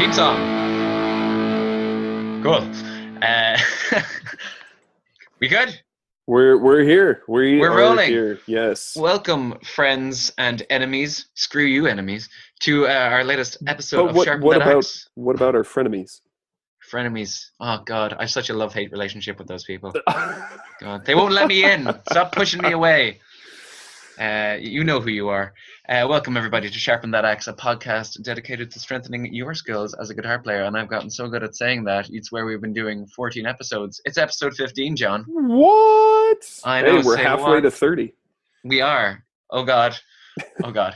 Theme song. Cool. Uh, we good? We're here. We We're are rolling. here. Yes. Welcome, friends and enemies. Screw you, enemies. To our latest episode But of what Sharpen what That about Axe. what about our frenemies? Frenemies. Oh God, I have such a love-hate relationship with those people. God, they won't let me in. Stop pushing me away. You know who you are. Welcome everybody to Sharpen That Axe, a podcast dedicated to strengthening your skills as a guitar player. And I've gotten so good at saying that. It's where we've been doing 14 episodes. It's episode 15, John. What? I Hey, know. we're Say halfway what? to 30. We are. Oh God. Oh God.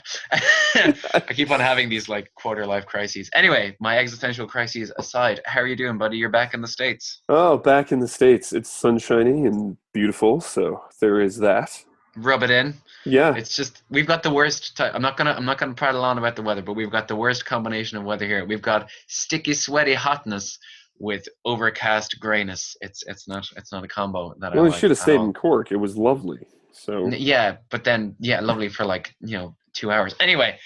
I keep on having these like quarter life crises. Anyway, my existential crises aside, how are you doing, buddy? You're back in the States. Oh, back in the States. It's sunshiny and beautiful, so there is that. Rub it in. Yeah. It's just we've got the worst. I'm not gonna prattle on about the weather, but we've got the worst combination of weather here. We've got sticky, sweaty hotness with overcast grayness. It's not a combo that I Well, you like should have at stayed in all. Cork. It was lovely. So Yeah, but then lovely for like 2 hours. Anyway,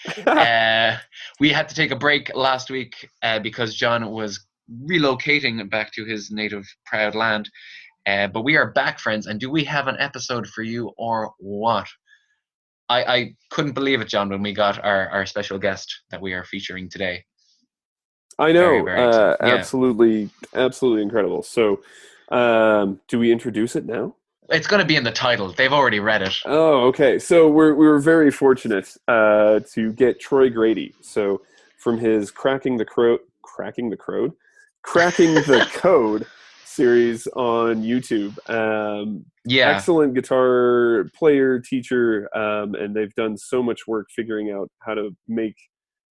we had to take a break last week because John was relocating back to his native proud land. But we are back, friends, and do we have an episode for you or what? I couldn't believe it, John, when we got our special guest that we are featuring today. I Very, know. very exciting. Yeah. Absolutely incredible. So do we introduce it now? It's going to be in the title. They've already read it. Oh, okay. So we were very fortunate to get Troy Grady. So from his cracking the code series on YouTube. Yeah. Excellent guitar player, teacher, and they've done so much work figuring out how to make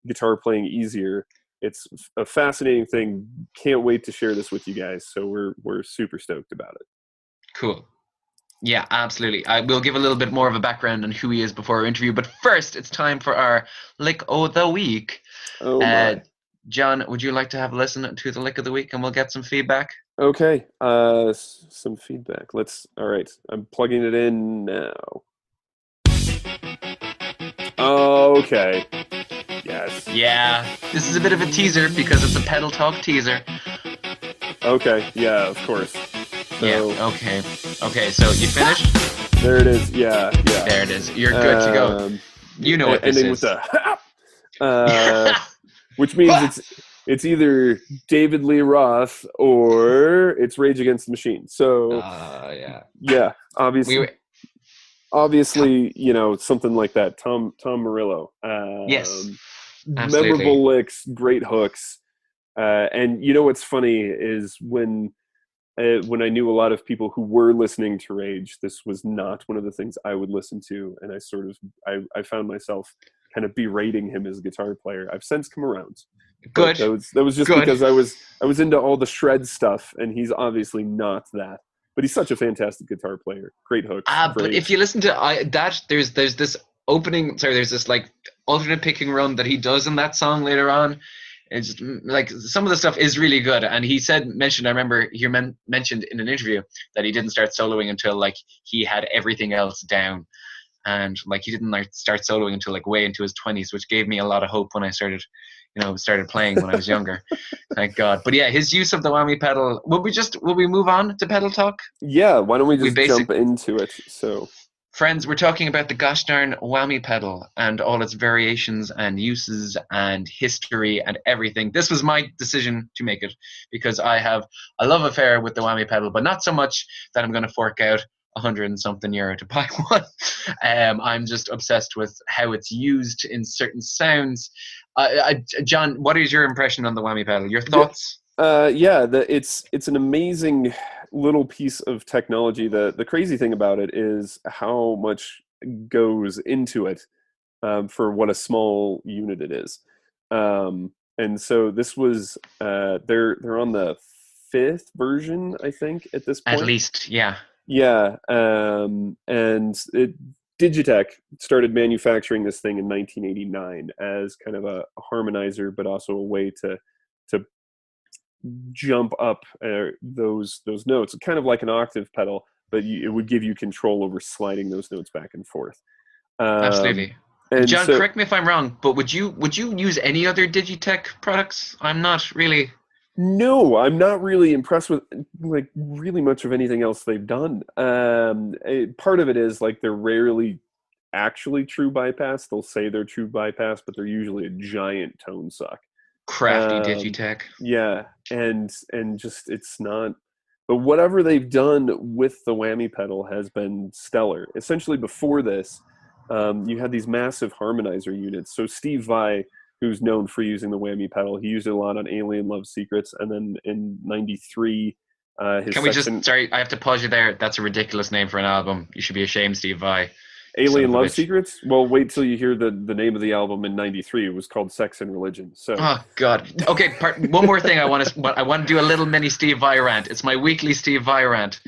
guitar playing easier. It's a fascinating thing. Can't wait to share this with you guys. So we're super stoked about it. Cool. Yeah, absolutely. I will give a little bit more of a background on who he is before our interview, but first it's time for our Lick o' the Week. Oh my. John, would you like to have a listen to the Lick of the Week and we'll get some feedback? Okay, some feedback. All right, I'm plugging it in now. Okay. Yes. Yeah, this is a bit of a teaser because it's a Pedal Talk teaser. Okay, yeah, of course. So, yeah, okay, so you finished? There it is, yeah. There it is. You're good to go. You know what this ending is. with the which means it's either David Lee Roth or it's Rage Against the Machine. So yeah, obviously, something like that. Tom Morello. Yes, absolutely. Memorable licks, great hooks, and what's funny is when I knew a lot of people who were listening to Rage, this was not one of the things I would listen to, and I found myself kind of berating him as a guitar player. I've since come around. Good. That was just Good. because I was into all the shred stuff, and he's obviously not that. But he's such a fantastic guitar player. Great hooks. But if you listen to that, there's this opening. Sorry, there's this like alternate picking run that he does in that song later on. It's just, like some of the stuff is really good. And he mentioned, I remember he mentioned in an interview that he didn't start soloing until like he had everything else down. And like he didn't like start soloing until like way into his 20s, which gave me a lot of hope when I started playing when I was younger. Thank God. But yeah, his use of the whammy pedal. Will we move on to pedal talk? Yeah, why don't we just jump into it? So friends, we're talking about the gosh darn whammy pedal and all its variations and uses and history and everything. This was my decision to make it because I have a love affair with the whammy pedal, but not so much that I'm going to fork out €100 and something to buy one. I'm just obsessed with how it's used in certain sounds. John, what is your impression on the whammy pedal? Your thoughts? It's an amazing little piece of technology. The crazy thing about it is how much goes into it for what a small unit it is. And so this was they're on the 5th version, I think, at this point. At least, yeah. Yeah, and Digitech started manufacturing this thing in 1989 as kind of a harmonizer, but also a way to jump up those notes, kind of like an octave pedal, but it would give you control over sliding those notes back and forth. Absolutely. And John, so, correct me if I'm wrong, but would you use any other Digitech products? I'm not really. no, I'm not really impressed with like really much of anything else they've done. Part of it is like they're rarely actually true bypass. They'll say they're true bypass, but they're usually a giant tone suck. Crafty Um, Digitech. yeah, and just it's not. But whatever they've done with the whammy pedal has been stellar. Essentially, before this, you had these massive harmonizer units. So Steve Vai, who's known for using the whammy pedal, he used it a lot on Alien Love Secrets, and then in '93, his Can we just, section sorry, I have to pause you there. That's a ridiculous name for an album. You should be ashamed, Steve Vai. Son Alien of a Love bitch. Secrets. Well, wait till you hear the name of the album in '93. It was called Sex and Religion. So Oh God. Okay, one more thing I want to do a little mini Steve Vai rant. It's my weekly Steve Vai rant.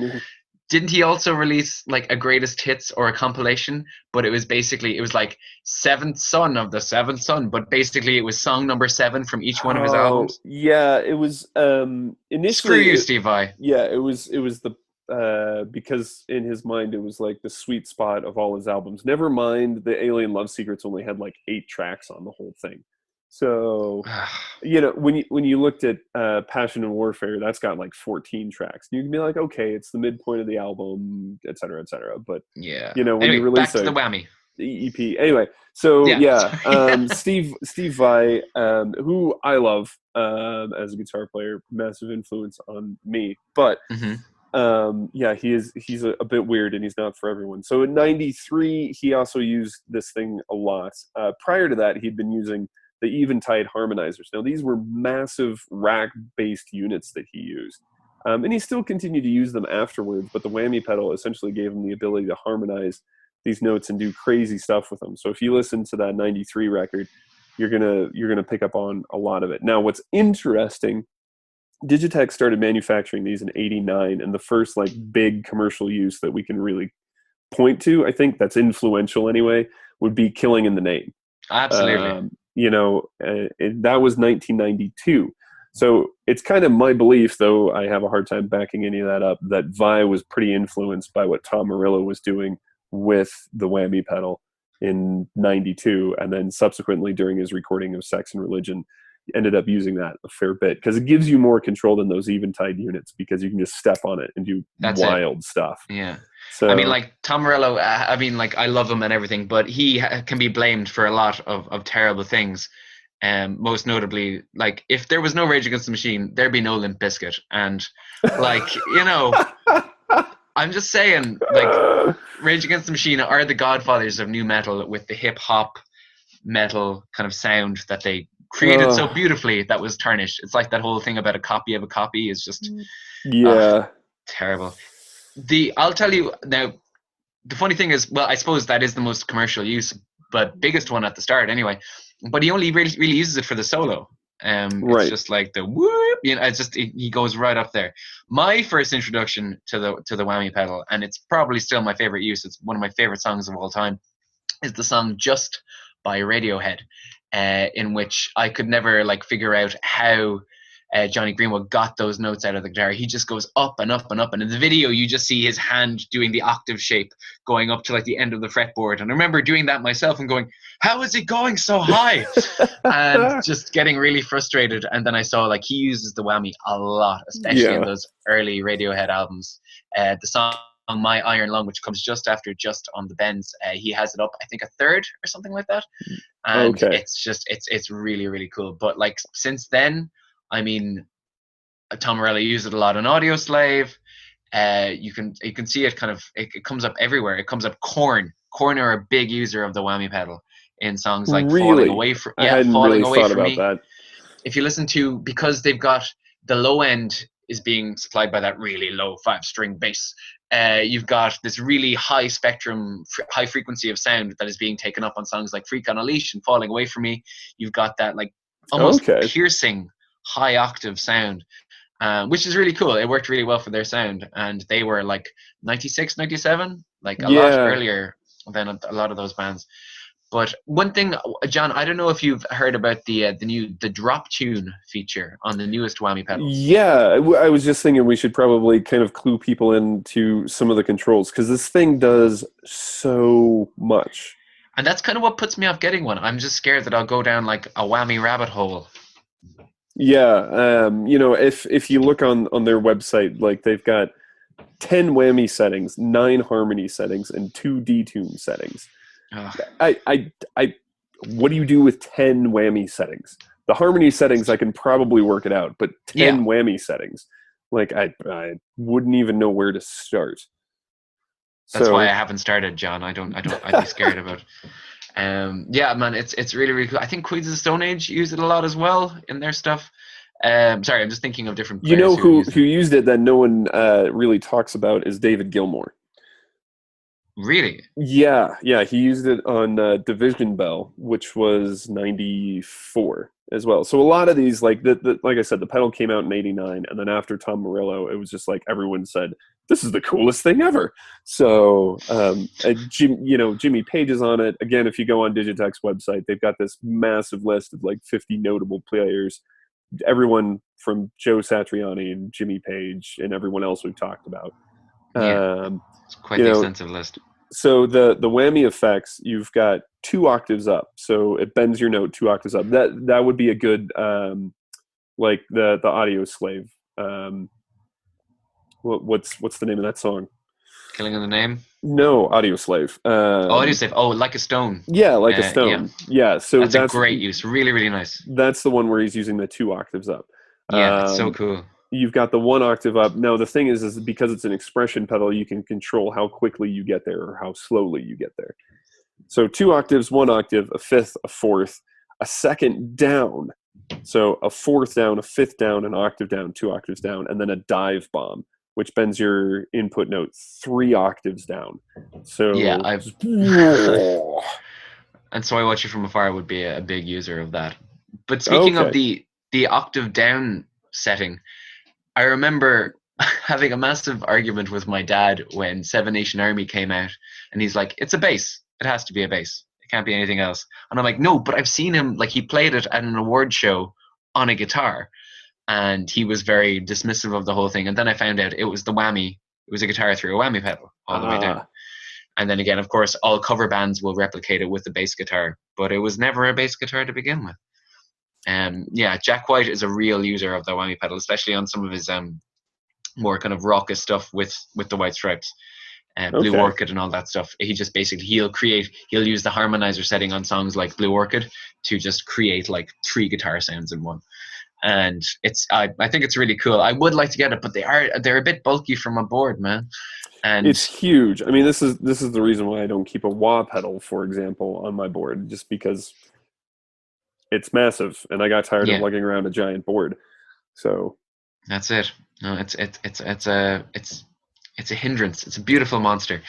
Didn't he also release like a greatest hits or a compilation? But it was like Seventh Son of the Seventh Son. But basically, it was song number 7 from each one of his albums. yeah, it was Screw initially. you, Steve Vai. Yeah, it was the because in his mind it was like the sweet spot of all his albums. Never mind, the Alien Love Secrets only had like 8 tracks on the whole thing. So when you looked at Passion and Warfare, that's got like 14 tracks. You can be like, okay, it's the midpoint of the album, et cetera, et cetera. But Yeah. when Anyway, you release back to the whammy. the EP, anyway. So Yeah. Steve Vai, who I love as a guitar player, massive influence on me, but. Mm-hmm. He's a bit weird and he's not for everyone. So in '93, he also used this thing a lot. Prior to that, he'd been using the Eventide harmonizers. Now these were massive rack-based units that he used, and he still continued to use them afterwards. But the whammy pedal essentially gave him the ability to harmonize these notes and do crazy stuff with them. So if you listen to that '93 record, you're gonna pick up on a lot of it. Now, what's interesting, Digitech started manufacturing these in '89, and the first like big commercial use that we can really point to, I think that's influential anyway, would be Killing in the Name. Absolutely. That was 1992. So it's kind of my belief, though I have a hard time backing any of that up, that Vai was pretty influenced by what Tom Morello was doing with the whammy pedal in '92, and then subsequently during his recording of Sex and Religion, ended up using that a fair bit because it gives you more control than those Eventide units because you can just step on it and do wild stuff. Yeah. So I mean, like Tom Morello, I mean, like I love him and everything, but he can be blamed for a lot of terrible things. Most notably, like if there was no Rage Against the Machine, there'd be no Limp Bizkit. And like, I'm just saying, like Rage Against the Machine are the godfathers of new metal with the hip hop metal kind of sound that they created so beautifully that was tarnished. It's like that whole thing about a copy of a copy is just terrible. I'll tell you now, the funny thing is, well, I suppose that is the most commercial use, but biggest one at the start anyway. But he only really uses it for the solo. It's just like the whoop, it's just he goes right up there. My first introduction to the whammy pedal, and it's probably still my favorite use, it's one of my favorite songs of all time, is the song Just by Radiohead, in which I could never like figure out how Johnny Greenwood got those notes out of the guitar. He just goes up and up and up, and in the video you just see his hand doing the octave shape going up to like the end of the fretboard. And I remember doing that myself and going, how is it going so high? And just getting really frustrated. And then I saw like he uses the whammy a lot, especially in those early Radiohead albums. The song My Iron Lung, which comes just after Just on the Bends, he has it up I think a third or something like that, and it's just it's really, really cool. But like since then, I mean, Tom Morello used it a lot on Audio Slave. You can see it kind of it comes up everywhere. It comes up. Korn are a big user of the whammy pedal in songs like Falling Away From Me. That. If you listen to, because they've got the low end is being supplied by that really low 5-string bass. You've got this really high spectrum, high frequency of sound that is being taken up on songs like Freak on a Leash and Falling Away From Me. You've got that like almost piercing high octave sound, which is really cool. It worked really well for their sound, and they were like 96, 97, like a lot earlier than a lot of those bands. But one thing, John, I don't know if you've heard about the drop tune feature on the newest whammy pedals. Yeah, I was just thinking we should probably kind of clue people into some of the controls, because this thing does so much. And that's kind of what puts me off getting one. I'm just scared that I'll go down like a whammy rabbit hole. Yeah, if you look on their website, like they've got 10 whammy settings, 9 harmony settings, and 2 detune settings. Ugh. I what do you do with 10 whammy settings? The harmony settings, I can probably work it out, but 10 Yeah, whammy settings, like I wouldn't even know where to start. that's why I So, haven't started, John. I'd be scared about it. Yeah, man, it's really, really cool. I think Queens of the Stone Age use it a lot as well in their stuff. Sorry, I'm just thinking of different you players know who use who them. used it that no one really talks about is David Gilmour. Really? Yeah, he used it on Division Bell, which was '94 as well. So a lot of these, like like I said, the pedal came out in '89, and then after Tom Morello, it was just like everyone said, "This is the coolest thing ever." So Jimmy Page is on it. Again, if you go on Digitech's website, they've got this massive list of like 50 notable players. Everyone from Joe Satriani and Jimmy Page and everyone else we've talked about. Yeah, Um, it's quite you the know, extensive list. so the whammy effects, you've got 2 octaves up, so it bends your note 2 octaves up. That would be a good like the Audio Slave. What's the name of that song? Killing in the Name. No, Audio Slave. Oh, I do say, oh, Like a Stone. Yeah, like a Yeah, stone. Yeah, so that's a great use. Really, really nice. that's the one where he's using the 2 octaves up. Yeah, it's so Um, cool. you've got the 1 octave up. Now the thing is because it's an expression pedal, you can control how quickly you get there or how slowly you get there. So 2 octaves, 1 octave, a fifth, a fourth, a second down. So a fourth down, a fifth down, an octave down, 2 octaves down, and then a dive bomb, which bends your input note 3 octaves down. Yeah, So I've and So I Watch You From Afar would be a big user of that. But speaking of okay. the octave down setting, I remember having a massive argument with my dad when Seven Nation Army came out, and he's like, "It's a bass. It has to be a bass. It can't be anything else." And I'm like, "No, but I've seen him. Like he played it at an award show on a guitar, and he was very dismissive of the whole thing. And then I found out it was the whammy. It was a guitar through a whammy pedal all the way down. And then again, of course, all cover bands will replicate it with the bass guitar, but it was never a bass guitar to begin with. Yeah, Jack White is a real user of the whammy pedal, especially on some of his more kind of raucous stuff with the White Stripes, Blue Okay. Orchid, and all that stuff. He just basically he'll use the harmonizer setting on songs like Blue Orchid to just create like 3 guitar sounds in one. And I think it's really cool. I would like to get it, but they're a bit bulky from a board, man. And It's huge. I mean, this is the reason why I don't keep a wah pedal, for example, on my board, just because it's massive, and I got tired of yeah, lugging around a giant board. So that's it. No, it's a hindrance. It's a beautiful monster.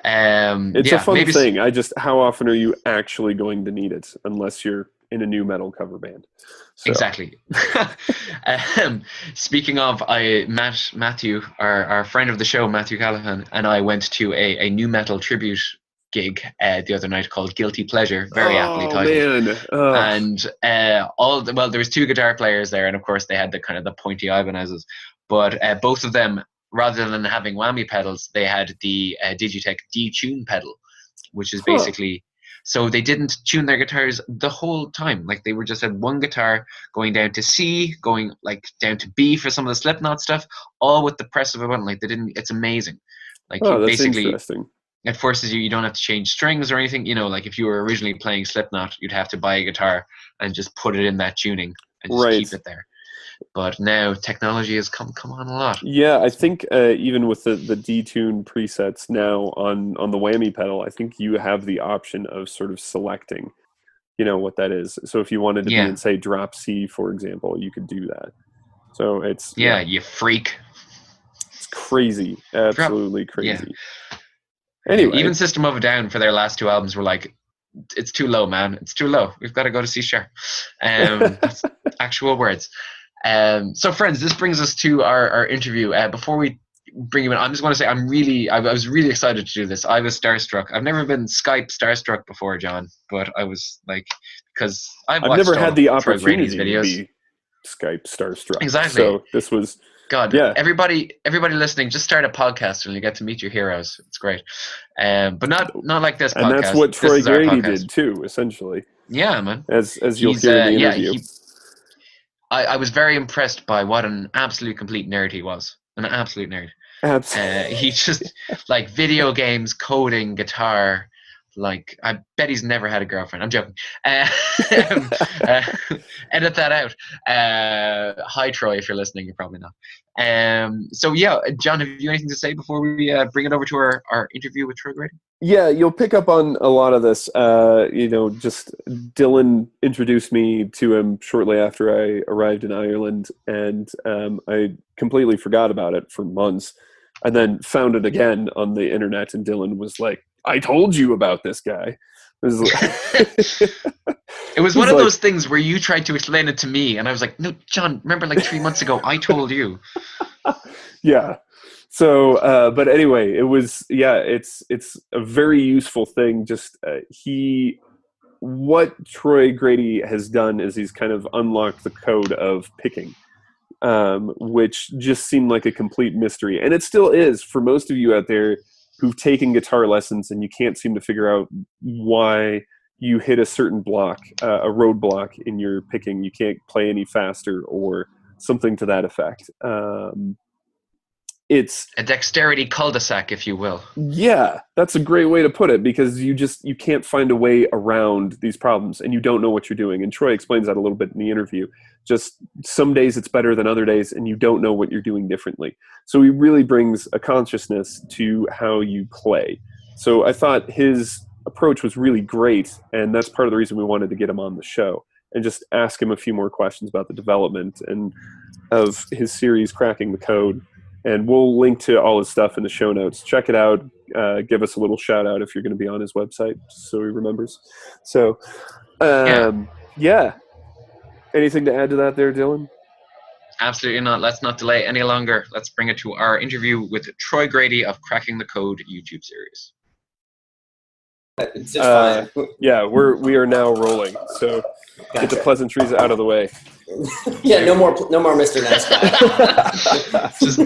it's a Yeah, fun maybe thing. How often are you actually going to need it unless you're in a new metal cover band? So exactly. Speaking of, Matthew, our friend of the show, Matthew Callahan, and I went to a new metal tribute gig the other night called Guilty Pleasure, very aptly oh titled. man. Ugh. And there was 2 guitar players there, and of course they had the kind of the pointy Ibanez's, but both of them, rather than having whammy pedals, they had the Digitech detune pedal, which is Huh. basically, so they didn't tune their guitars the whole time. Like they were just had one guitar going down to C, going like down to B for some of the Slipknot stuff, all with the press of a button. Like they didn't. It's amazing. Like Oh, you that's basically, interesting. it forces you. You don't have to change strings or anything. You know, like if you were originally playing Slipknot, you'd have to buy a guitar and just put it in that tuning and just Right. keep it there. But now technology has come on a lot. Yeah, I think even with the detune presets now on the whammy pedal, I think you have the option of sort of selecting, what that is. So if you wanted to be Yeah, in, say, drop C, for example, you could do that. So yeah, you freak. it's crazy, Drop. absolutely Yeah. crazy. Anyway, Even System of a Down for their last 2 albums were like, it's too low, man. It's too low. We've got to go to C sharp. That's actual words. So, friends, this brings us to our interview. Before we bring you in, I'm just going to say I was really excited to do this. I was starstruck. I've never been Skype starstruck before, John, but I was like, because I've I've never watched all had of the Troy Grainy's opportunity to videos. be Skype starstruck. Exactly. So this was God, Yeah. everybody listening, just start a podcast and you get to meet your heroes. It's great. But not like this podcast. And that's what This Troy is our Grady podcast. did too, essentially. Yeah, man. As you'll hear in the interview. I was very impressed by what an absolute complete nerd he was. An absolute nerd. Absolutely. He just like video games, coding, guitar. Like, I bet he's never had a girlfriend. I'm joking. Edit that out. Hi, Troy, if you're listening. You're probably not. So, yeah, John, have you anything to say before we bring it over to our interview with Troy Grady? Yeah, you'll pick up on a lot of this. Just Dylan introduced me to him shortly after I arrived in Ireland, and I completely forgot about it for months, and then found it again on the internet, and Dylan was like, I told you about this guy. It was one of those things where you tried to explain it to me, and I was like, no, John, remember like 3 months ago, I told you. Yeah. So, but anyway, it's a very useful thing. Just what Troy Grady has done is he's kind of unlocked the code of picking, which just seemed like a complete mystery. And it still is for most of you out there who've taken guitar lessons and you can't seem to figure out why you hit a certain block, a roadblock in your picking. You can't play any faster or something to that effect. It's a dexterity cul-de-sac, if you will. Yeah, that's a great way to put it, because you can't find a way around these problems and you don't know what you're doing. And Troy explains that a little bit in the interview. Just some days it's better than other days and you don't know what you're doing differently. So he really brings a consciousness to how you play. So I thought his approach was really great, and that's part of the reason we wanted to get him on the show and just ask him a few more questions about the development and of his series Cracking the Code. And we'll link to all his stuff in the show notes. Check it out. Give us a little shout out if you're going to be on his website, so he remembers. So, yeah. Anything to add to that there, Dylan? Absolutely not. Let's not delay any longer. Let's bring it to our interview with Troy Grady of Cracking the Code YouTube series. It's just fine. Yeah, we are now rolling. So get the pleasantries out of the way. Yeah, no more Mr. Nice Guy. Just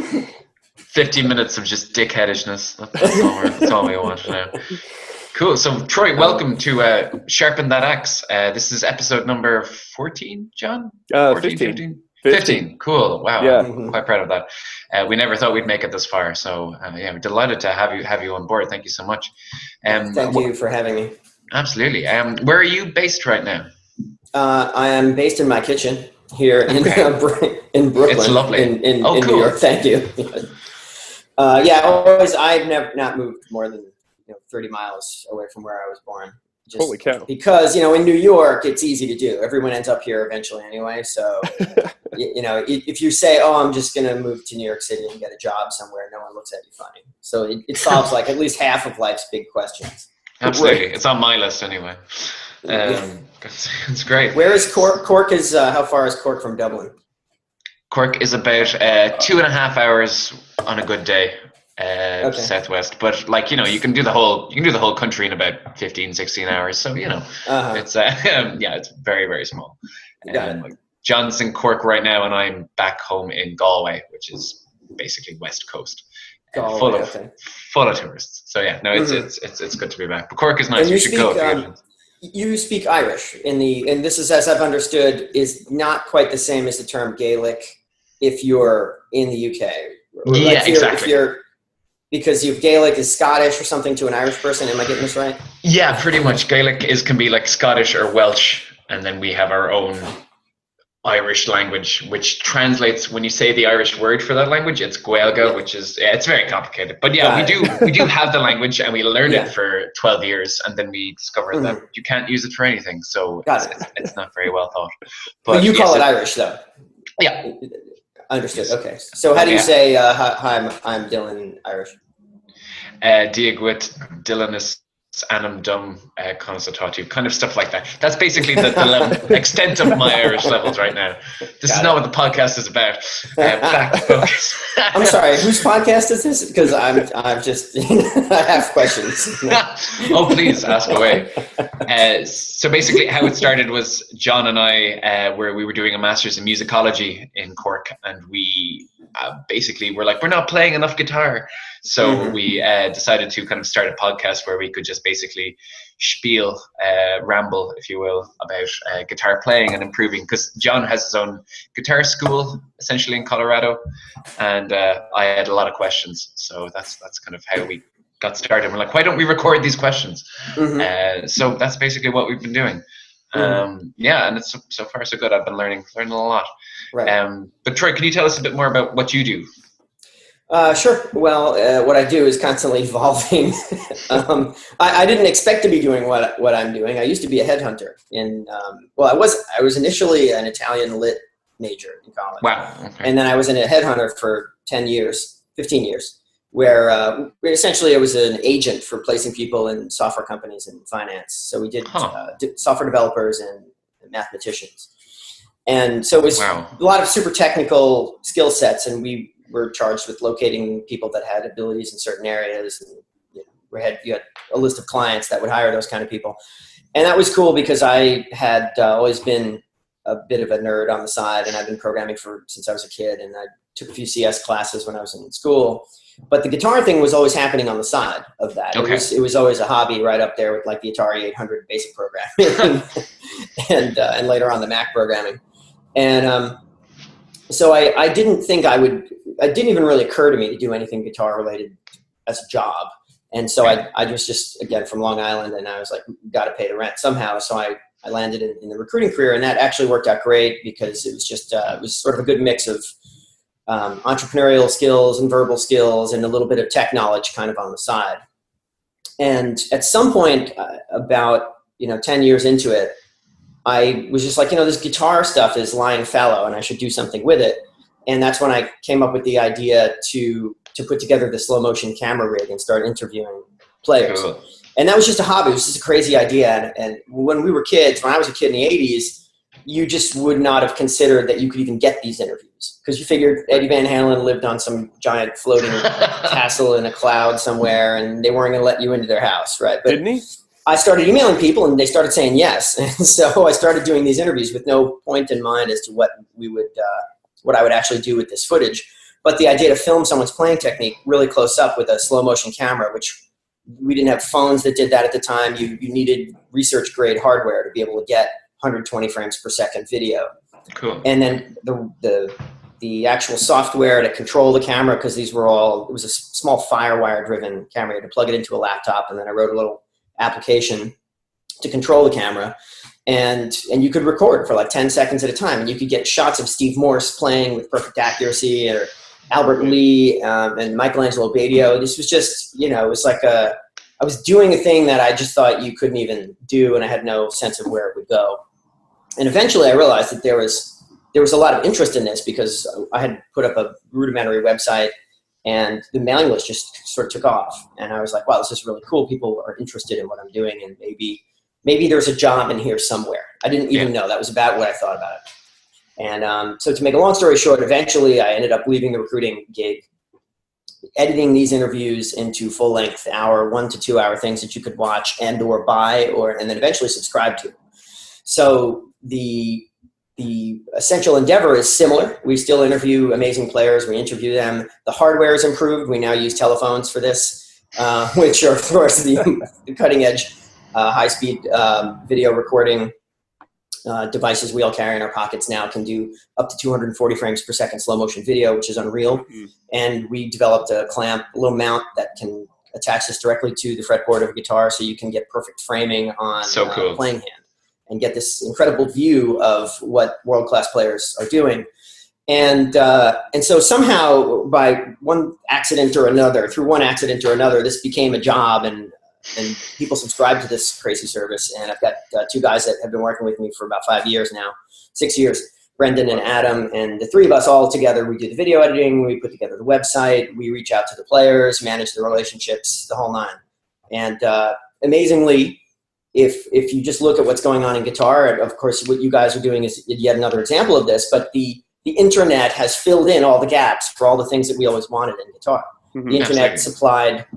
50 minutes of just dickheadishness. That's all we want now. Cool. So Troy, welcome to Sharpen That Axe. This is episode number 14, John? 15. 15. Cool. Wow. Yeah. I'm quite proud of that. We never thought we'd make it this far. So yeah, we're delighted to have you on board. Thank you so much. Thank you for having me. Absolutely. Where are you based right now? I am based in my kitchen here in Brooklyn. It's lovely. In cool. New York. Thank you. I've never not moved more than 30 miles away from where I was born. Holy cow. Because, in New York, it's easy to do. Everyone ends up here eventually anyway. So, if you say, oh, I'm just going to move to New York City and get a job somewhere, no one looks at you funny. So it solves like at least half of life's big questions. Absolutely. It's on my list anyway. It's great. Where is Cork? Cork is, how far is Cork from Dublin? Cork is about 2.5 hours on a good day. Southwest, but you can do the whole country in about 15-16 hours, so it's it's very, very small. John's in Cork right now and I'm back home in Galway, which is basically West Coast, full of tourists. So it's good to be back, but Cork is nice. And you should go. You speak Irish and this is, as I've understood, is not quite the same as the term Gaelic if you're in the UK. Exactly. Because Gaelic is Scottish or something to an Irish person. Am I getting this right? Yeah, pretty much. Gaelic can be like Scottish or Welsh, and then we have our own Irish language, which translates, when you say the Irish word for that language, it's Gaeilge, which is, it's very complicated. But we do have the language, and we learned it for 12 years, and then we discovered that you can't use it for anything, so it's not very well thought. But you call it Irish, though? Yeah. Understood. Okay. So how do you say, hi, I'm Dylan Irish? Diagwit, Dylanus, Anam Dum, Constatatu, kind of stuff like that. That's basically the extent of my Irish levels right now. This is not what the podcast is about. Back to focus. I'm sorry, whose podcast is this? Because I'm just, I have questions. Oh, please ask away. So basically how it started was John and I, where we were doing a master's in musicology in Cork, and we basically we're like, we're not playing enough guitar. So we decided to kind of start a podcast where we could just basically spiel, ramble, if you will, about guitar playing and improving. Because John has his own guitar school, essentially in Colorado, and I had a lot of questions. So that's kind of how we got started. We're like, why don't we record these questions? So that's basically what we've been doing. Yeah, and it's so far so good. I've been learning a lot. Right. But Troy, can you tell us a bit more about what you do? Sure. Well, what I do is constantly evolving. I didn't expect to be doing what I'm doing. I used to be a headhunter I was initially an Italian lit major in college. Wow. Okay. And then I was a headhunter for 15 years, where essentially I was an agent for placing people in software companies and finance. So we did software developers and mathematicians. And so it was a lot of super technical skill sets, and we were charged with locating people that had abilities in certain areas. And you had a list of clients that would hire those kind of people. And that was cool because I had always been a bit of a nerd on the side, and I've been programming since I was a kid, and I took a few CS classes when I was in school. But the guitar thing was always happening on the side of that. Okay. It was always a hobby right up there with like the Atari 800 basic programming and later on the Mac programming. And so I didn't think it didn't even really occur to me to do anything guitar related as a job. And so I was just, again, from Long Island, and I was like, got to pay the rent somehow. So I landed in the recruiting career, and that actually worked out great because it was just, it was sort of a good mix of entrepreneurial skills and verbal skills and a little bit of tech knowledge kind of on the side. And at some point, about 10 years into it, I was just like, this guitar stuff is lying fallow and I should do something with it. And that's when I came up with the idea to put together the slow motion camera rig and start interviewing players. Cool. And that was just a hobby. It was just a crazy idea. And when we were kids, when I was a kid in the 80s, you just would not have considered that you could even get these interviews because you figured Eddie Van Halen lived on some giant floating castle in a cloud somewhere and they weren't going to let you into their house, right? But didn't he? I started emailing people and they started saying yes. And so I started doing these interviews with no point in mind as to what I would actually do with this footage. But the idea to film someone's playing technique really close up with a slow motion camera, which we didn't have phones that did that at the time. You needed research grade hardware to be able to get 120 frames per second video. Cool. And then the actual software to control the camera, because it was a small FireWire driven camera. You had to plug it into a laptop, and then I wrote a little application to control the camera. And you could record for like 10 seconds at a time, and you could get shots of Steve Morse playing with perfect accuracy, or Albert Lee and Michelangelo Badio. This was just, it was like I was doing a thing that I just thought you couldn't even do, and I had no sense of where it would go. And eventually I realized that there was a lot of interest in this because I had put up a rudimentary website and the mailing list just sort of took off. And I was like, wow, this is really cool. People are interested in what I'm doing, and maybe there's a job in here somewhere. I didn't even know. That was about what I thought about it. And so to make a long story short, eventually I ended up leaving the recruiting gig, editing these interviews into full-length 1 to 2 hour things that you could watch and or buy and then eventually subscribe to. So the essential endeavor is similar. We still interview amazing players. We interview them. The hardware is improved. We now use telephones for this, which are, of course, the cutting-edge high-speed video recording devices we all carry in our pockets now can do up to 240 frames per second slow motion video, which is unreal. Mm-hmm. And we developed a little mount that can attach this directly to the fretboard of a guitar, so you can get perfect framing on playing hand and get this incredible view of what world-class players are doing. And so somehow by one accident or another, this became a job, and people subscribe to this crazy service. And I've got two guys that have been working with me for about 6 years, Brendan and Adam. And the three of us all together, we do the video editing, we put together the website, we reach out to the players, manage the relationships, the whole nine. And amazingly, if you just look at what's going on in guitar, of course, what you guys are doing is yet another example of this, but the internet has filled in all the gaps for all the things that we always wanted in guitar. Mm-hmm. The internet supplied,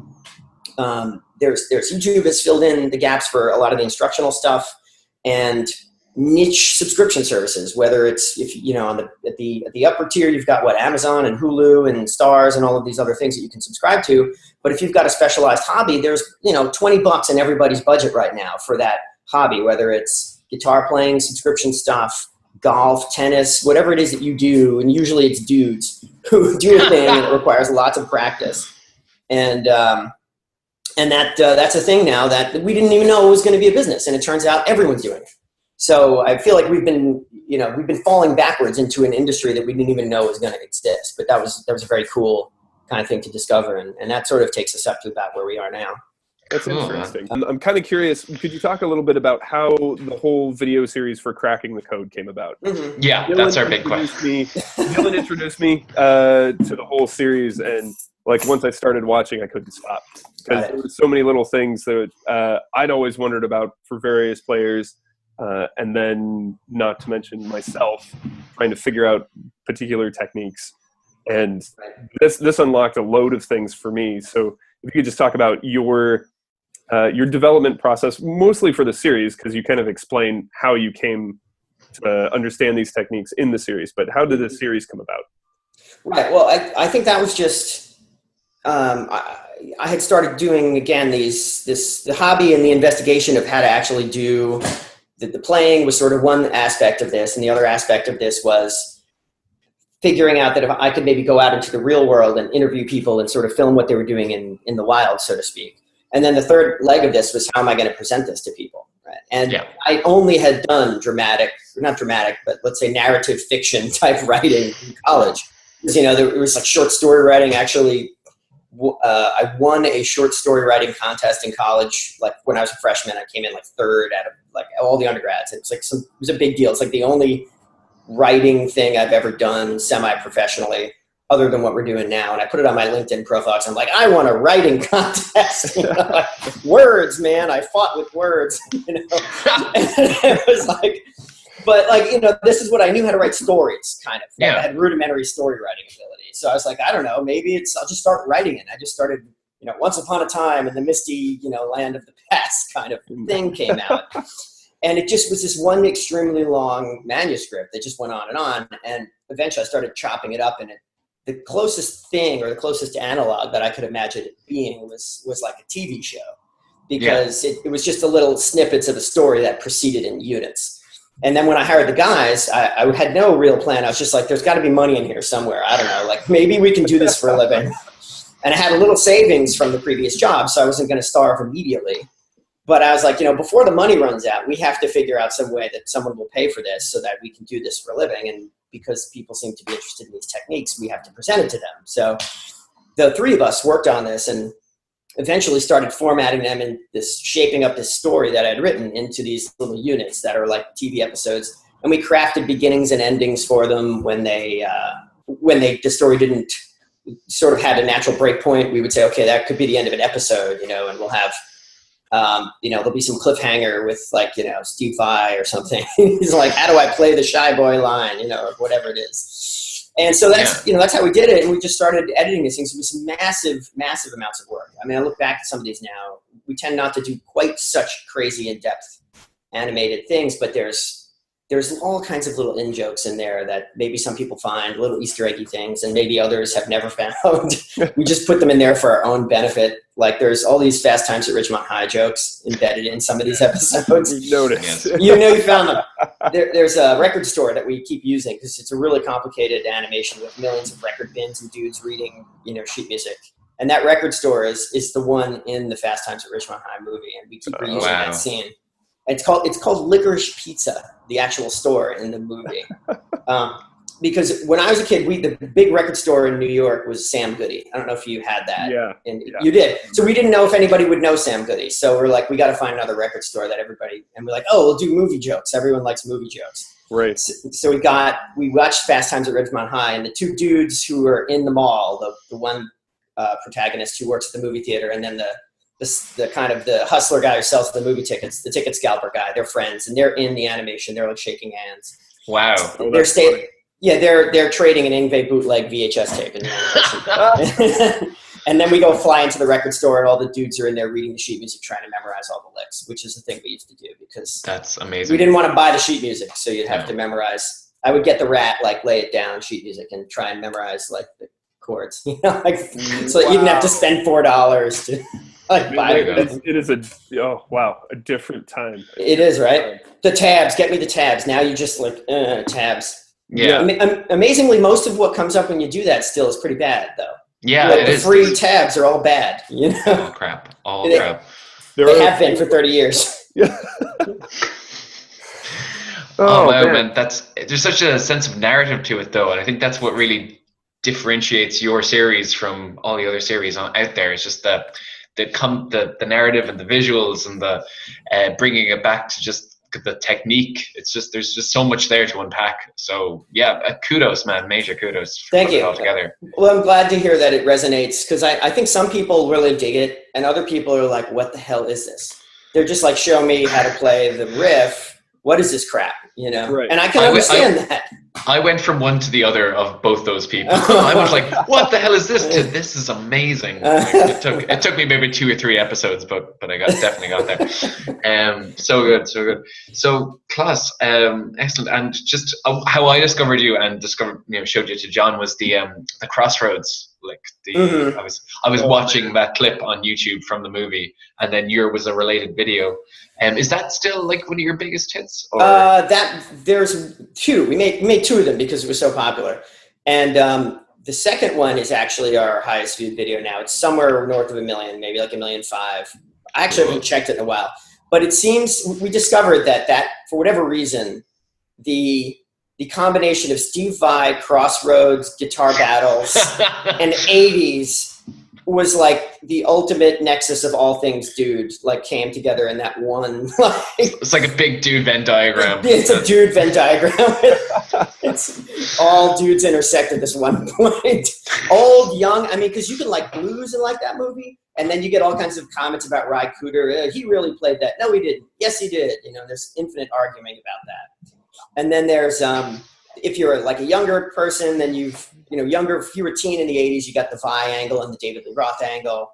there's YouTube has filled in the gaps for a lot of the instructional stuff, and niche subscription services, whether it's, if you know, at the upper tier, you've got Amazon and Hulu and Stars and all of these other things that you can subscribe to. But if you've got a specialized hobby, there's, $20 in everybody's budget right now for that hobby, whether it's guitar playing, subscription stuff, golf, tennis, whatever it is that you do. And usually it's dudes who do a thing that requires lots of practice. And that's a thing now that we didn't even know it was going to be a business. And it turns out everyone's doing it. So I feel like we've been falling backwards into an industry that we didn't even know was going to exist. But that was a very cool kind of thing to discover. And that sort of takes us up to about where we are now. That's interesting. I'm kind of curious. Could you talk a little bit about how the whole video series for Cracking the Code came about? Mm-hmm. Yeah, that's our big question. Dylan introduced me to the whole series, and like once I started watching, I couldn't stop because there were so many little things that I'd always wondered about for various players. And then, not to mention myself, trying to figure out particular techniques. And this unlocked a load of things for me. So if you could just talk about your development process, mostly for the series, because you kind of explain how you came to understand these techniques in the series. But how did the series come about? Right. Well, I think that was just I had started doing, again, the hobby and the investigation of how to actually do the playing was sort of one aspect of this. And the other aspect of this was figuring out that if I could maybe go out into the real world and interview people and sort of film what they were doing in the wild, so to speak. And then the third leg of this was, how am I going to present this to people? Right? And I only had done not dramatic, but let's say narrative fiction type writing in college. Because, there was like short story writing. Actually, I won a short story writing contest in college. Like when I was a freshman, I came in like third out of like all the undergrads. It was a big deal. It's like the only writing thing I've ever done semi-professionally, other than what we're doing now. And I put it on my LinkedIn profile. So I'm like, I won a writing contest. Like, words, man. I fought with words. And it was like, but like, this is what I knew how to write stories, kind of. Yeah. I had rudimentary story writing ability. So I was like, I don't know, maybe I'll just start writing it. I just started, once upon a time in the misty, land of the past kind of thing came out. And it just was this one extremely long manuscript that just went on. And eventually I started chopping it up, and the closest thing or the closest analog that I could imagine it being was like a TV show, because it was just a little snippets of a story that proceeded in units. And then when I hired the guys, I had no real plan. I was just like, there's got to be money in here somewhere. I don't know, like maybe we can do this for a living. And I had a little savings from the previous job, so I wasn't going to starve immediately. But I was like, before the money runs out, we have to figure out some way that someone will pay for this so that we can do this for a living. And because people seem to be interested in these techniques, we have to present it to them. So the three of us worked on this and eventually started formatting them and shaping up this story that I'd written into these little units that are like TV episodes. And we crafted beginnings and endings for them when the story didn't sort of had a natural break point. We would say, okay, that could be the end of an episode, and we'll have, there'll be some cliffhanger with like, Steve Vai or something. He's like, how do I play the shy boy line, or whatever it is. And so that's, that's how we did it. And we just started editing these things. It was massive, massive amounts of work. I mean, I look back at some of these now, we tend not to do quite such crazy in-depth animated things, but there's all kinds of little in-jokes in there that maybe some people find, little Easter eggy things, and maybe others have never found. We just put them in there for our own benefit. Like there's all these Fast Times at Ridgemont High jokes embedded in some of these episodes. We noticed. You found them. There's a record store that we keep using because it's a really complicated animation with millions of record bins and dudes reading, sheet music. And that record store is the one in the Fast Times at Ridgemont High movie, and we keep reusing that scene. It's called Licorice Pizza, the actual store in the movie. Because when I was a kid, the big record store in New York was Sam Goody. I don't know if you had that. Yeah. You did. So we didn't know if anybody would know Sam Goody. So we're like, we got to find another record store that everybody, and we're like, oh, we'll do movie jokes. Everyone likes movie jokes. Right. So we watched Fast Times at Ridgemont High, and the two dudes who were in the mall, the one protagonist who works at the movie theater, and then the kind of the hustler guy who sells the movie tickets, the ticket scalper guy, they're friends, and they're in the animation. They're like shaking hands. Wow. They're trading an Yngwie bootleg VHS tape in the animation. And then we go fly into the record store, and all the dudes are in there reading the sheet music, trying to memorize all the licks, which is the thing we used to do because That's amazing. we didn't want to buy the sheet music, so you'd have to memorize. I would get the Rat, like lay it down sheet music and try and memorize like the chords, so that you didn't have to spend $4 to like buy it. It is a different time. It is, right? The tabs, get me the tabs. Now you just like tabs. Yeah. Amazingly, most of what comes up when you do that still is pretty bad, though. Yeah, like the free tabs are all bad. Oh crap! Crap. They have been for 30 years. Yeah. Man, there's such a sense of narrative to it, though, and I think that's what really differentiates your series from all the other series out there. It's just the narrative and the visuals and the bringing it back to just the technique. It's just there's just so much there to unpack. So yeah, kudos, man, major kudos. Thank you. All together. Well, I'm glad to hear that it resonates because I think some people really dig it, and other people are like, "What the hell is this?" They're just like, "Show me how to play the riff. What is this crap?" Right. And I can understand that. I went from one to the other of both those people. I was like, "What the hell is this?" to "This is amazing." Like, it took me maybe 2 or 3 episodes, but I definitely got there. So good. So Klaus, excellent. And just how I discovered you and showed you to John was the Crossroads. Like I was watching that clip on YouTube from the movie, and then was a related video. Is that still like one of your biggest hits? Or? That there's 2. We made 2 of them because it was so popular, and the second one is actually our highest viewed video now. It's somewhere north of 1 million, maybe like 1.5 million. I actually haven't checked it in a while, but it seems we discovered that for whatever reason, the combination of Steve Vai, Crossroads, guitar battles, and 80s was like the ultimate nexus of all things dude, like came together in that one. It's like a big dude Venn diagram. It's a dude Venn diagram. It's all dudes intersect at this one point. Old, young, because you can like blues and like that movie, and then you get all kinds of comments about Ry Cooder. He really played that. No, he didn't. Yes, he did. There's infinite arguing about that. And then there's if you're like a younger person, then if you were a teen in the 80s, you got the Vai angle and the David Lee Roth angle.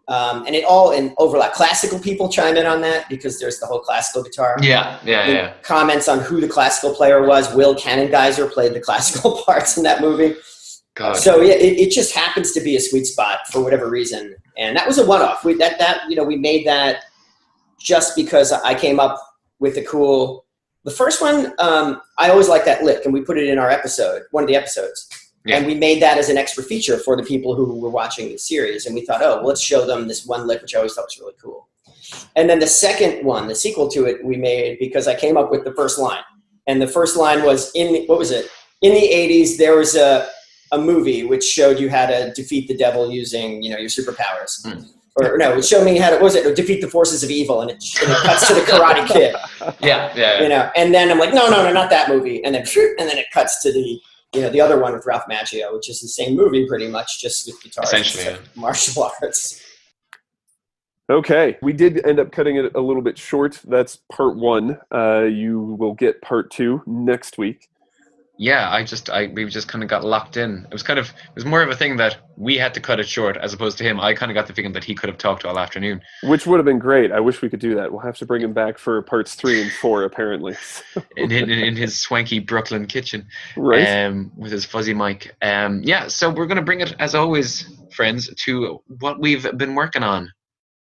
And it all in overlap. Classical people chime in on that because there's the whole classical guitar. Yeah. Comments on who the classical player was. Will Cannongeiser played the classical parts in that movie. God. So yeah, it just happens to be a sweet spot for whatever reason. And that was a one-off. We made that just because I came up with the first one, I always liked that lick, and we put it in our one of the episodes. Yeah. And we made that as an extra feature for the people who were watching the series. And we thought, let's show them this one lick, which I always thought was really cool. And then the second one, the sequel to it, we made because I came up with the first line. And the first line was, in the 80s, there was a movie which showed you how to defeat the devil using, your superpowers. Mm. Or no, it showed me how to defeat the forces of evil, and it cuts to the Karate Kid. Yeah. And then I'm like, no, not that movie. And then it cuts to the other one with Ralph Macchio, which is the same movie pretty much, just with guitars, essentially, martial arts. Okay, we did end up cutting it a little bit short. That's part 1. You will get part 2 next week. Yeah, we just kind of got locked in. It was more of a thing that we had to cut it short as opposed to him. I kind of got the feeling that he could have talked all afternoon. Which would have been great. I wish we could do that. We'll have to bring him back for parts 3 and 4, apparently. in his swanky Brooklyn kitchen. Right. With his fuzzy mic. So we're going to bring it, as always, friends, to what we've been working on.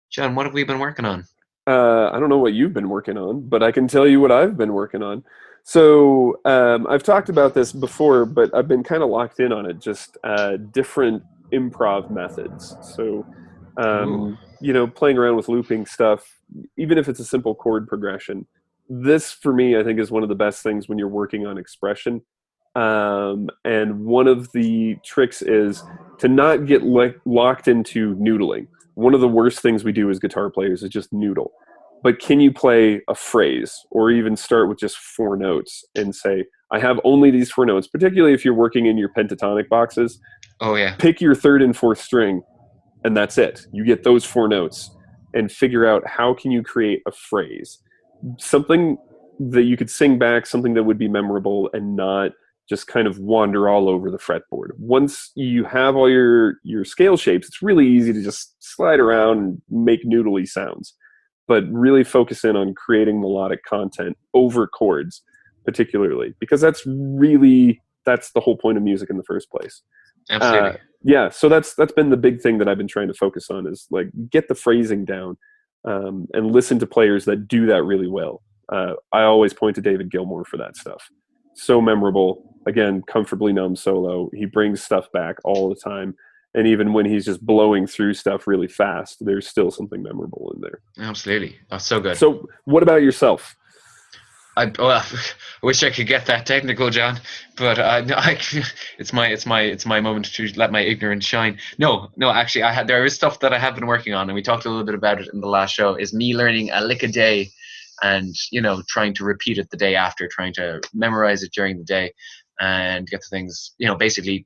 John, what have we been working on? I don't know what you've been working on, but I can tell you what I've been working on. So I've talked about this before, but I've been kind of locked in on it, just different improv methods. So, playing around with looping stuff, even if it's a simple chord progression. This, for me, I think is one of the best things when you're working on expression. And one of the tricks is to not get locked into noodling. One of the worst things we do as guitar players is just noodle. But can you play a phrase or even start with just 4 notes and say, I have only these 4 notes, particularly if you're working in your pentatonic boxes. Oh, yeah. Pick your 3rd and 4th string, and that's it. You get those 4 notes and figure out how can you create a phrase. Something that you could sing back, something that would be memorable and not just kind of wander all over the fretboard. Once you have all your scale shapes, it's really easy to just slide around and make noodly sounds. But really focus in on creating melodic content over chords, particularly, because that's the whole point of music in the first place. Absolutely. Yeah, so that's been the big thing that I've been trying to focus on, is like get the phrasing down, and listen to players that do that really well. I always point to David Gilmour for that stuff. So memorable. Again, Comfortably Numb solo. He brings stuff back all the time. And even when he's just blowing through stuff really fast, there's still something memorable in there. Absolutely. That's so good. So what about yourself? I wish I could get that technical, John, but it's my moment to let my ignorance shine. No, actually, there is stuff that I have been working on, and we talked a little bit about it in the last show. Is me learning a lick a day, and trying to repeat it the day after, trying to memorize it during the day, and get the things, basically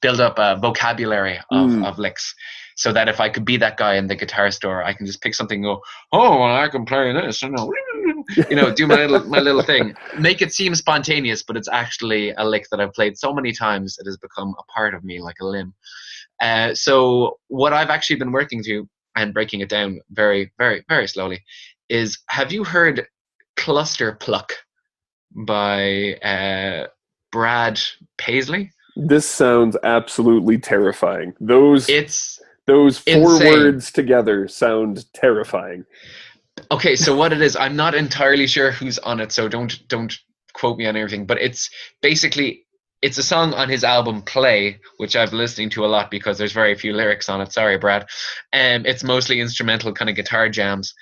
build up a vocabulary of licks, so that if I could be that guy in the guitar store, I can just pick something and go, oh, well, I can play this, do my little thing, make it seem spontaneous, but it's actually a lick that I've played so many times it has become a part of me, like a limb. So what I've actually been working to, and breaking it down very, very, very slowly, is, have you heard Cluster Pluck by Brad Paisley? This sounds absolutely terrifying. Those 4 insane words together sound terrifying. Okay, so what it is, I'm not entirely sure who's on it, so don't quote me on everything, but it's basically, it's a song on his album Play, which I've been listening to a lot because there's very few lyrics on it. Sorry, Brad. It's mostly instrumental kind of guitar jams.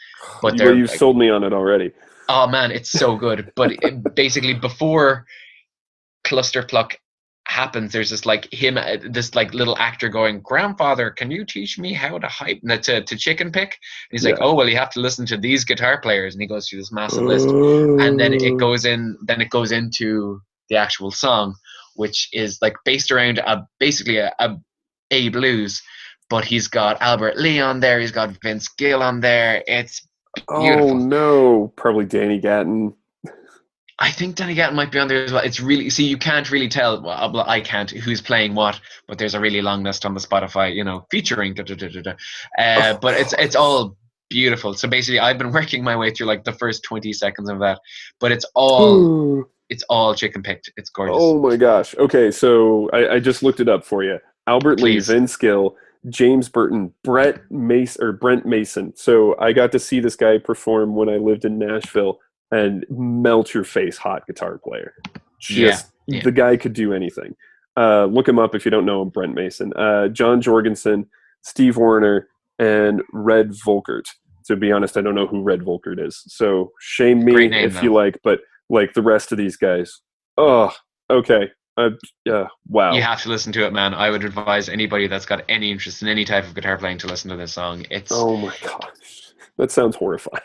But you've sold me on it already. Oh man, it's so good. But basically, before Cluster Pluck happens, there's this little actor going, grandfather, can you teach me how to hype to chicken pick? And he's like, oh, well, you have to listen to these guitar players, and he goes through this massive list, and then it goes into the actual song, which is like based around basically a blues, but he's got Albert Lee on there, he's got Vince Gill on there. It's beautiful. Oh no, probably Danny Gatton. I think Danny Gatton might be on there as well. It's really, you can't really tell, well, I can't, who's playing what, but there's a really long list on the Spotify, featuring but it's all beautiful. So basically I've been working my way through like the first 20 seconds of that, but it's all chicken picked. It's gorgeous. Oh my gosh. Okay, so I just looked it up for you. Albert Lee, Vince Gill, James Burton, Brent Mason. So I got to see this guy perform when I lived in Nashville, and melt your face hot guitar player. The guy could do anything. Look him up if you don't know him, Brent Mason. John Jorgensen, Steve Wariner, and Red Volkert. To be honest, I don't know who Red Volkert is. So shame me if you like, but like the rest of these guys. Oh, okay. Wow. You have to listen to it, man. I would advise anybody that's got any interest in any type of guitar playing to listen to this song. Oh my gosh. That sounds horrifying.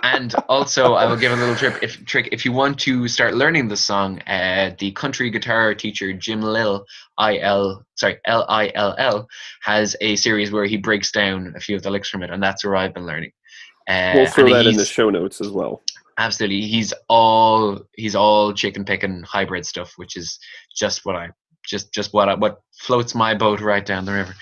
And also, I will give a little trick. If you want to start learning the song, the country guitar teacher Jim Lill, Lill, has a series where he breaks down a few of the licks from it, and that's where I've been learning. We'll throw that in the show notes as well. Absolutely, he's all chicken picking hybrid stuff, which is just what floats my boat right down the river.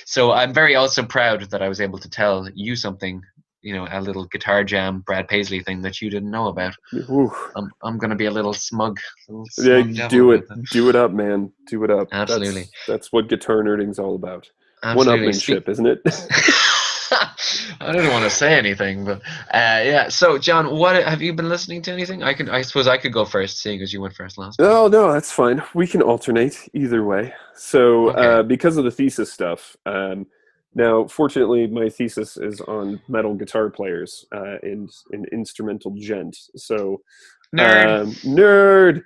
So I'm very also proud that I was able to tell you something, a little guitar jam Brad Paisley thing that you didn't know about. I'm gonna be a little smug. Do it up, man. Do it up. Absolutely. That's what guitar nerding's all about. Absolutely. One-upmanship, isn't it? I don't want to say anything, but So, John, what have you been listening to? Anything? I suppose I could go first, seeing as you went first last time. Oh no, that's fine. We can alternate either way. So, because of the thesis stuff, now fortunately, my thesis is on metal guitar players in instrumental gent. So, nerd.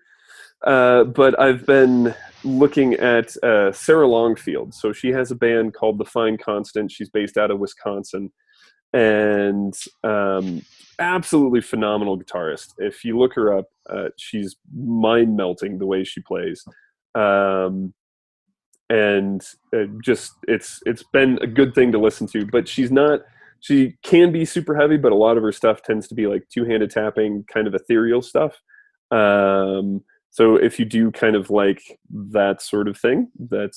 But I've been looking at Sarah Longfield. So she has a band called The Fine Constant. She's based out of Wisconsin, and absolutely phenomenal guitarist. If you look her up, she's mind-melting the way she plays. And it's been a good thing to listen to. But she can be super heavy, but a lot of her stuff tends to be like two-handed tapping, kind of ethereal stuff. So if you do kind of like that sort of thing, it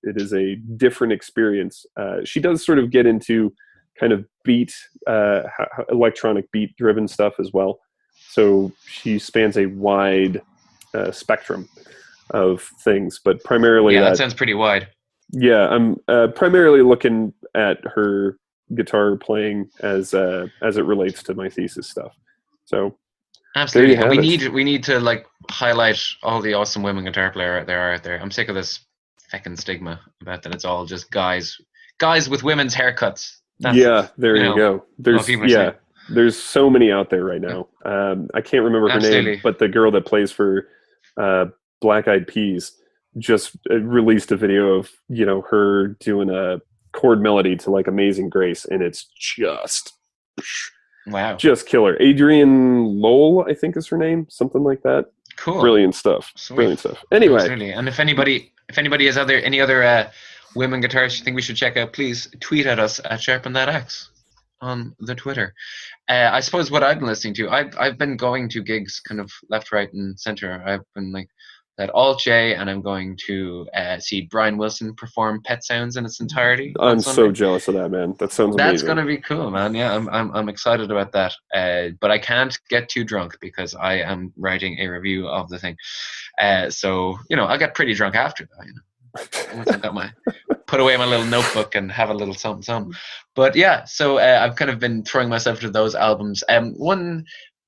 is a different experience. She does sort of get into kind of beat, electronic beat driven stuff as well. So she spans a wide spectrum of things, but primarily Yeah, that sounds pretty wide. Yeah, I'm primarily looking at her guitar playing as it relates to my thesis stuff. So absolutely, there you have it. we need to like highlight all the awesome women guitar players there are out there. I'm sick of this feckin' stigma about that it's all just guys with women's haircuts. Yeah, there you go. There's so many out there right now. I can't remember her name, but the girl that plays for Black Eyed Peas just released a video of her doing a chord melody to like Amazing Grace, and it's just just killer. Adrienne Lowell, I think is her name, something like that. Cool, brilliant stuff. Sweet. Brilliant stuff. Anyway, absolutely. And if anybody has any other women guitarists you think we should check out, please tweet at us at Sharpen That Axe on the Twitter. I suppose what I've been listening to, I've been going to gigs kind of left, right, and center. I've been like at Alt J, and I'm going to see Brian Wilson perform Pet Sounds in its entirety. I'm so jealous of that, man. That sounds amazing. That's gonna be cool, man. Yeah, I'm excited about that. But I can't get too drunk because I am writing a review of the thing. So I get pretty drunk after that. Once I've got put away my little notebook and have a little something. But yeah, so I've kind of been throwing myself into those albums. One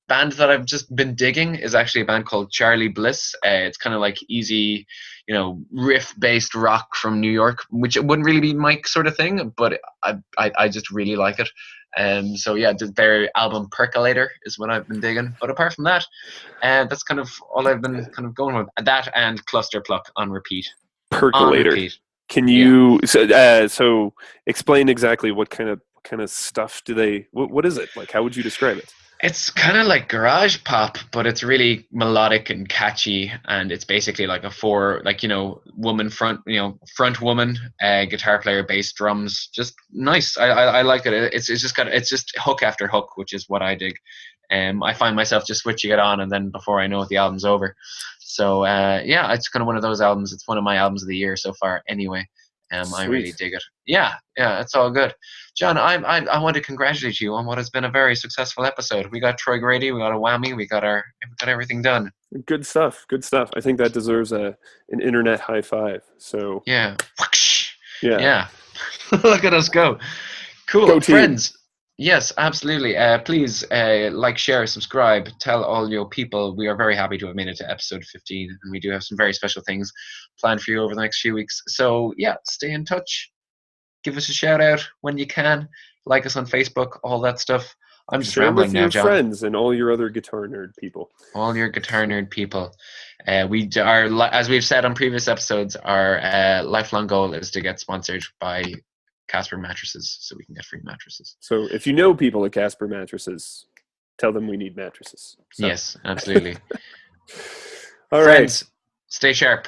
band that I've just been digging is actually a band called Charlie Bliss. It's kind of like easy, riff-based rock from New York, which it wouldn't really be my sort of thing, but I just really like it. So yeah, their album Percolator is what I've been digging. But apart from that, that's kind of all I've been kind of going with. That and Cluster Pluck on repeat. Percolator. Can you so explain exactly what kind of stuff do they? What is it like? How would you describe it? It's kind of like garage pop, but it's really melodic and catchy, and it's basically like woman front woman, guitar player, bass, drums, just nice. I like it. It's just hook after hook, which is what I dig. I find myself just switching it on, and then before I know it, the album's over. So yeah, it's kind of one of those albums. It's one of my albums of the year so far, anyway. I really dig it. Yeah, it's all good. John, I want to congratulate you on what has been a very successful episode. We got Troy Grady, we got a whammy, we got everything done. Good stuff. I think that deserves an internet high five. So yeah. Look at us go. Cool. Go friends. Yes, absolutely. Please like, share, subscribe, tell all your people. We are very happy to have made it to episode 15, and we do have some very special things planned for you over the next few weeks. So yeah, stay in touch. Give us a shout out when you can. Like us on Facebook, all that stuff. I'm just rambling now, John. Friends and all your other guitar nerd people. All your guitar nerd people. We are, as we've said on previous episodes, our lifelong goal is to get sponsored by Casper mattresses, so we can get free mattresses. So if you know people at Casper mattresses, tell them we need mattresses. So. Yes, absolutely. All Friends, stay sharp.